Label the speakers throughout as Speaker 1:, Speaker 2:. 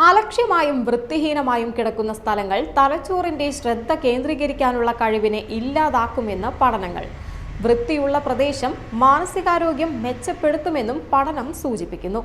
Speaker 1: അലക്ഷ്യമായും വൃത്തിഹീനമായും കിടക്കുന്ന സ്ഥലങ്ങൾ തലച്ചോറിന്റെ ശ്രദ്ധ കേന്ദ്രീകരിക്കാനുള്ള കഴിവിനെ ഇല്ലാതാക്കുമെന്ന് പഠനങ്ങൾ. വൃത്തിയുള്ള പ്രദേശം മാനസികാരോഗ്യം മെച്ചപ്പെടുത്തുമെന്നും പഠനം സൂചിപ്പിക്കുന്നു.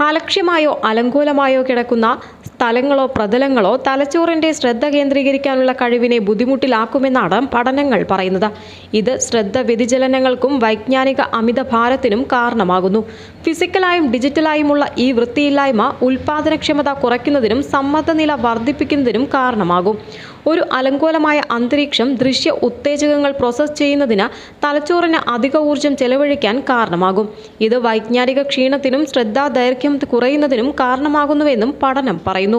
Speaker 1: അലക്ഷ്യമായോ അലങ്കോലമായോ കിടക്കുന്ന സ്ഥലങ്ങളോ പ്രതലങ്ങളോ തലച്ചോറിന്റെ ശ്രദ്ധ കേന്ദ്രീകരിക്കാനുള്ള കഴിവിനെ ബുദ്ധിമുട്ടിലാക്കുമെന്നാണ് പഠനങ്ങൾ പറയുന്നത്. ഇത് ശ്രദ്ധ വ്യതിചലനങ്ങൾക്കും വൈജ്ഞാനിക അമിതഭാരത്തിനും കാരണമാകുന്നു. ഫിസിക്കലായും ഡിജിറ്റലായുമുള്ള ഈ വൃത്തിയില്ലായ്മ ഉൽപാദനക്ഷമത കുറയ്ക്കുന്നതിനും സമ്മർദ്ദനില വർദ്ധിപ്പിക്കുന്നതിനും കാരണമാകും. ഒരു അലങ്കോലമായ അന്തരീക്ഷം ദൃശ്യ ഉത്തേജകങ്ങൾ പ്രോസസ് ചെയ്യുന്നതിന് തലച്ചോറിന് അധിക ഊർജം ചെലവഴിക്കാൻ കാരണമാകും. ഇത് വൈജ്ഞാനിക ക്ഷീണത്തിനും ശ്രദ്ധാദൈർഘ്യം കുറയുന്നതിനും കാരണമാകുന്നുവെന്നും പഠനം പറയുന്നു.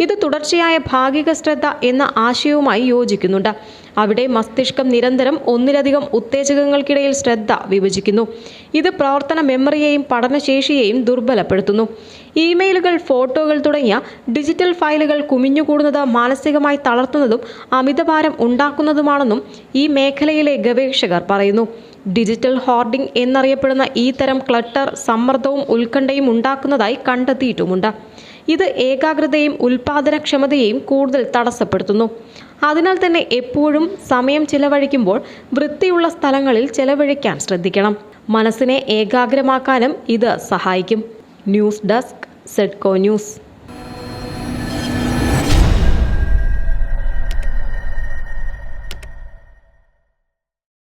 Speaker 1: ഇത് തുടർച്ചയായ ഭാഗിക ശ്രദ്ധ എന്ന ആശയവുമായി യോജിക്കുന്നുണ്ട്. അവിടെ മസ്തിഷ്കം നിരന്തരം ഒന്നിലധികം ഉത്തേജകങ്ങൾക്കിടയിൽ ശ്രദ്ധ വിഭജിക്കുന്നു. ഇത് പ്രവർത്തന മെമ്മറിയെയും പഠനശേഷിയെയും ദുർബലപ്പെടുത്തുന്നു. ഇമെയിലുകൾ, ഫോട്ടോകൾ തുടങ്ങിയ ഡിജിറ്റൽ ഫയലുകൾ കുമിഞ്ഞുകൂടുന്നത് മാനസികമായി തളർത്തുന്നതും അമിതഭാരം ഉണ്ടാക്കുന്നതുമാണെന്നും ഈ മേഖലയിലെ ഗവേഷകർ പറയുന്നു. ഡിജിറ്റൽ ഹോർഡിംഗ് എന്നറിയപ്പെടുന്ന ഈ തരം ക്ലട്ടർ സമ്മർദ്ദവും ഉത്കണ്ഠയും ഉണ്ടാക്കുന്നതായി കണ്ടെത്തിയിട്ടുമുണ്ട്. ഇത് ഏകാഗ്രതയും ഉൽപാദനക്ഷമതയെയും കൂടുതൽ തടസ്സപ്പെടുത്തുന്നു. അതിനാൽ തന്നെ എപ്പോഴും സമയം ചിലവഴിക്കുമ്പോൾ വൃത്തിയുള്ള സ്ഥലങ്ങളിൽ ചിലവഴിക്കാൻ ശ്രദ്ധിക്കണം. മനസ്സിനെ ഏകാഗ്രമാക്കാനും ഇത് സഹായിക്കും. ന്യൂസ് ഡെസ്ക്, സെഡ്കോ ന്യൂസ്.